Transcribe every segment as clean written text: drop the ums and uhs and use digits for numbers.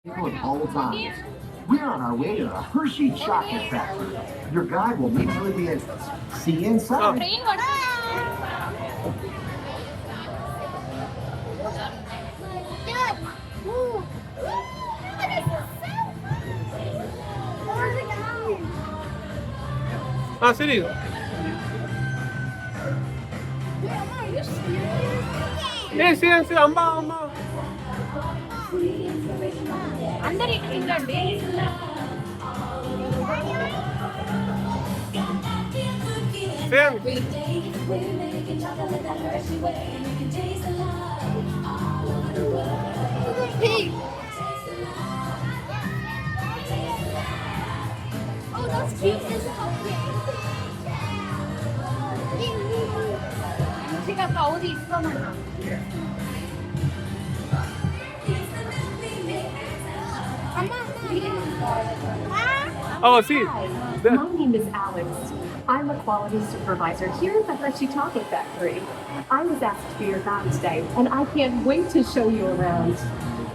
All time. We're on our way to the Hershey chocolate factory. Your guide will make sure the entrance. See you inside. Siri. Hey, see, Amma. అందరు ఇంకండి Sam. Oh, that's cute. 제가 아까 어디 있었나? Oh, see. My name is Alex. I'm a quality supervisor here at the Hershey Chocolate Factory. I was asked to be your guide today, and I can't wait to show you around.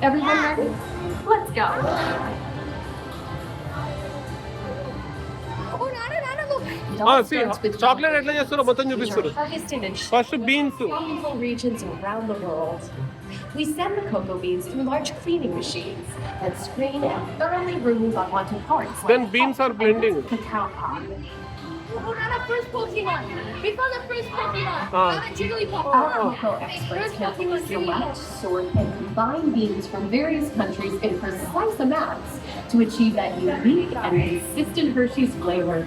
Everyone ready? Let's go. See, chocolate ఎట్లా చేస్తారో మొత్తం చూపిస్తారు. First beans. Regions around the world. We send the cocoa beans through large cleaning machines and screen and thoroughly remove unwanted parts. Then beans are blending. Cacao pod. Oh, not a first Pokemon. We found the first Pokemon. Not a Jigglypuff. Our cocoa experts can select, sort, and combine beans from various countries in precise amounts to achieve that unique and consistent Hershey's flavor.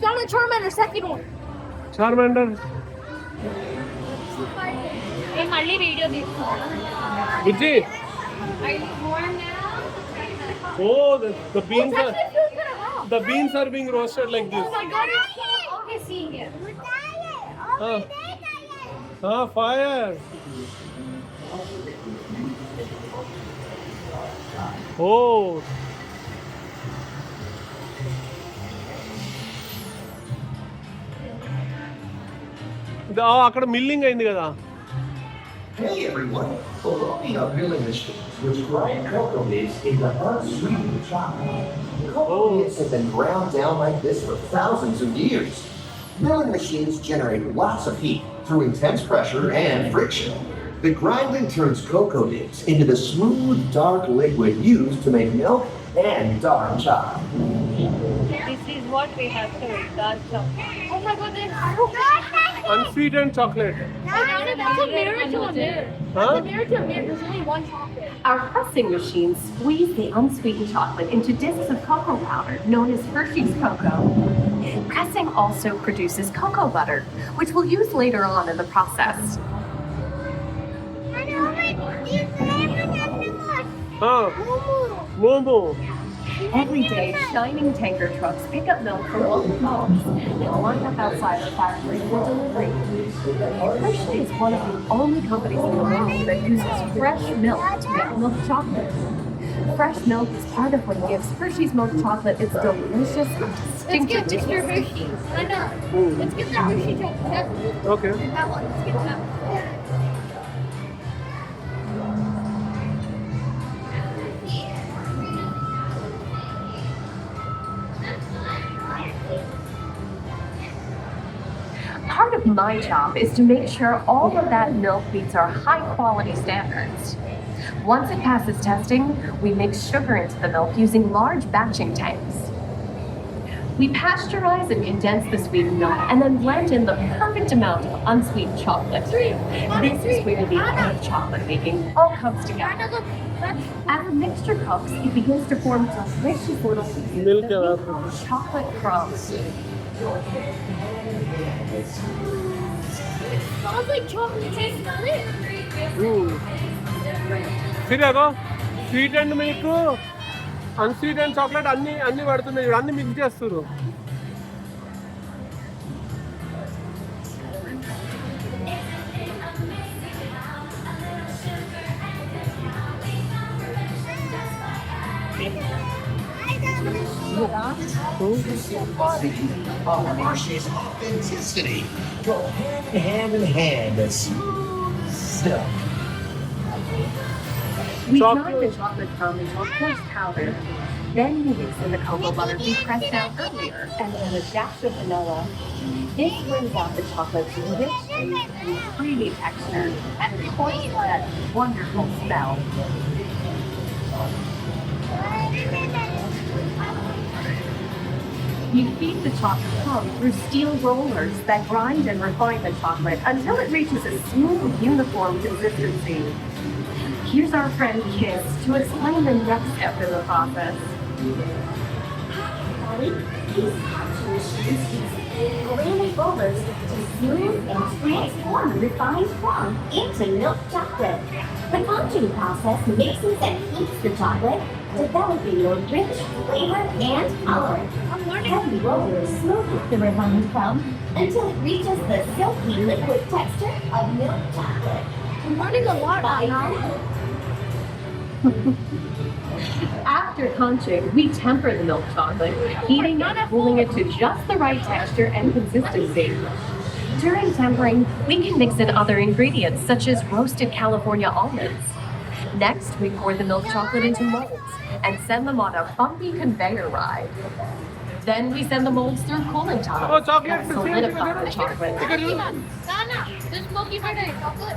Found a Charmander, second one. Charmander. నేను మళ్ళీ video తీసుకున్నాను. Vijay. Are you warm now? Oh, the beans Oh, are that's what feels kind of raw. the beans are being roasted like this. Oh my god, it's so okay seeing it. Fire. Oh. అక్కడ milling అయింది కదా. Hey everyone, bologna milling machines which grind cocoa nibs into unsweetened chocolate. Cocoa nibs have been ground down like this for thousands of years. Milling machines generate lots of heat through intense pressure and friction. The grinding turns cocoa nibs into the smooth, dark liquid used to make milk and dark chocolate. This is what we have to eat, dark chocolate. Oh my god, Unsweetened chocolate. that's a mirror to a mirror. That's a mirror to a mirror. There's only one chocolate. Our pressing machines squeeze the unsweetened chocolate into discs of cocoa powder known as Hershey's cocoa. Pressing also produces cocoa butter, which we'll use later on in the process. Momo. Every day, shining tanker trucks pick up milk from local farms and line up outside the factory for delivery. Hershey is one of the only companies in the world that uses fresh milk to make milk chocolate. Fresh milk is part of what gives Hershey's milk chocolate its delicious and distinctive Let's get Mr. Hershey. I know. Let's get the Hershey chocolate. Okay. That one. Let's get that. Part of my job is to make sure all of that milk meets our high quality standards. Once it passes testing, we mix sugar into the milk using large batching tanks. We pasteurize and condense the sweetened milk and then blend in the perfect amount of unsweetened chocolate. This is where the art of chocolate making all comes together. As the mixture cooks, it begins to form delicious little pieces Milk that we call chocolate crumbs. Smells like chocolate. Taste smell it. సిరియాగో sweet and milk unsweet and chocolate అన్ని పడుతున్నాయి, అన్ని mix చేస్తారు. The simplicity of Hershey's authenticity go hand in smooth silk. We dry Chocolate. the chocolate foam into a coarse powder. Then we mix in the cocoa butter we pressed out earlier and add a dash of vanilla. This brings out the chocolate's rich and creamy texture and of course that wonderful smell. You feed the chocolate foam through steel rollers that grind and refine the chocolate until it reaches a smooth, uniform consistency. Here's our friend Kiss to explain the next step in the process. These punching machines use granite rollers to smooth and transform refined foam into milk chocolate. The punching process mixes and heats the chocolate, developing a rich flavor and color. Heavy rollers smooth the refined foam until it reaches the silky liquid texture of milk chocolate. I'm learning a lot right now. After conching, we temper the milk chocolate, heating and cooling it to just the right texture and consistency. During tempering, we can mix in other ingredients such as roasted California almonds. Next, we pour the milk chocolate into molds and send them on a bumpy conveyor ride. Then we send the molds through cooling tunnels Oh, chocolate. that solidify the chocolate. Nana, this smoky butter chocolate.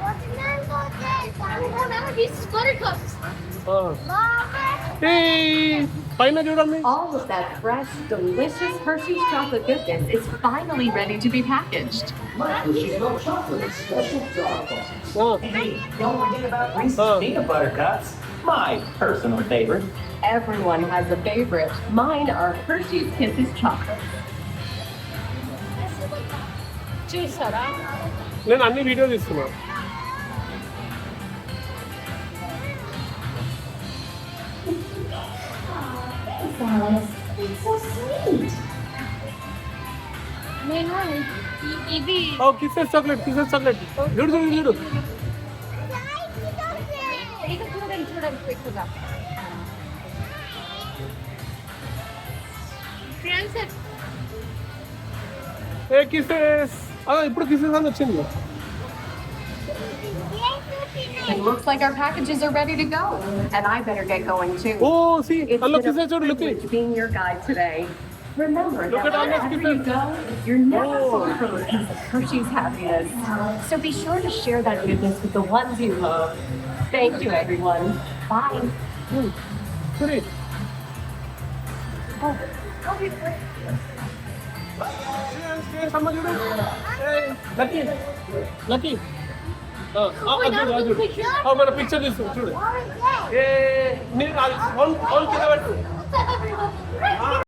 Oh, Nana, these is buttercups. Hey, పైన చూడండి. All of that fresh, delicious Hershey's chocolate goodness is finally ready to be packaged. My Hershey's milk chocolate is special jar boxes. Oh. Hey, don't forget about Reese's Oh. peanut butter cups, my personal favorite. Everyone has a favorite. Mine are Hershey's Kisses chocolates. చూసారా నేను అన్ని video తీస్తున్నా. Alice, it's so sweet. నేను ఇది ఓ kisses chocolate చూడు చూడు చూడు. ఇది చూడండి చూడండి క్విక్గా ఫ్రెండ్స్ ఏ కిసెస్ ఇప్పుడు కిసెస్ అని వచ్చింది. It looks like our packages are ready to go, and I better get going too. Oh సి It's అల్ల been a కిసెస్ చూడు look. privilege being your guide today. Remember Look that at all those wherever you kisses. go, you're never Oh. far from a piece of Hershey's happiness. So be sure to share that goodness with the ones you love. Thank you, everyone. Bye. సరే అమ్మ చూడు. Lucky lucky మన picture తీసుకో చూడు. ఏ నేను phone కింద పెట్టు.